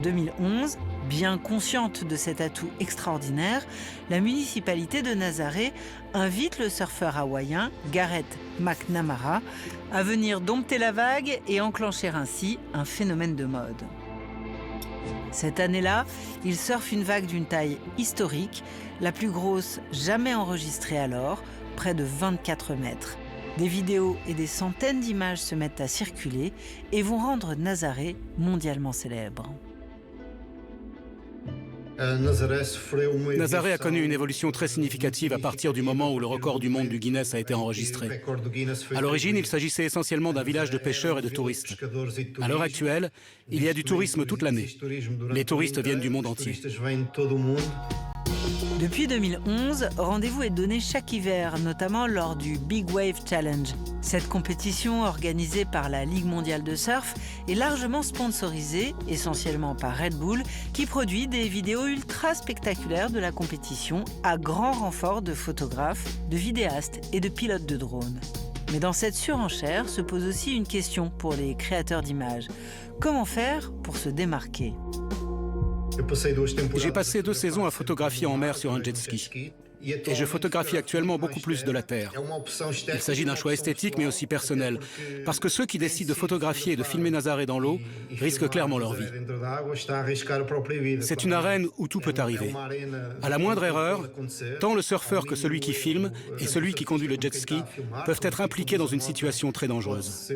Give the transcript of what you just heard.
2011, bien consciente de cet atout extraordinaire, la municipalité de Nazaré invite le surfeur hawaïen Gareth McNamara à venir dompter la vague et enclencher ainsi un phénomène de mode. Cette année-là, il surfe une vague d'une taille historique, la plus grosse jamais enregistrée alors, près de 24 mètres. Des vidéos et des centaines d'images se mettent à circuler et vont rendre Nazaré mondialement célèbre. Nazaré a connu une évolution très significative à partir du moment où le record du monde du Guinness a été enregistré. À l'origine, il s'agissait essentiellement d'un village de pêcheurs et de touristes. À l'heure actuelle, il y a du tourisme toute l'année. Les touristes viennent du monde entier. Depuis 2011, rendez-vous est donné chaque hiver, notamment lors du Big Wave Challenge. Cette compétition, organisée par la Ligue mondiale de surf, est largement sponsorisée, essentiellement par Red Bull, qui produit des vidéos ultra spectaculaires de la compétition à grand renfort de photographes, de vidéastes et de pilotes de drones. Mais dans cette surenchère se pose aussi une question pour les créateurs d'images. Comment faire pour se démarquer ? J'ai passé 2 saisons à photographier en mer sur un jet ski. Et je photographie actuellement beaucoup plus de la Terre. Il s'agit d'un choix esthétique mais aussi personnel, parce que ceux qui décident de photographier et de filmer Nazaré dans l'eau risquent clairement leur vie. C'est une arène où tout peut arriver. À la moindre erreur, tant le surfeur que celui qui filme et celui qui conduit le jet ski peuvent être impliqués dans une situation très dangereuse.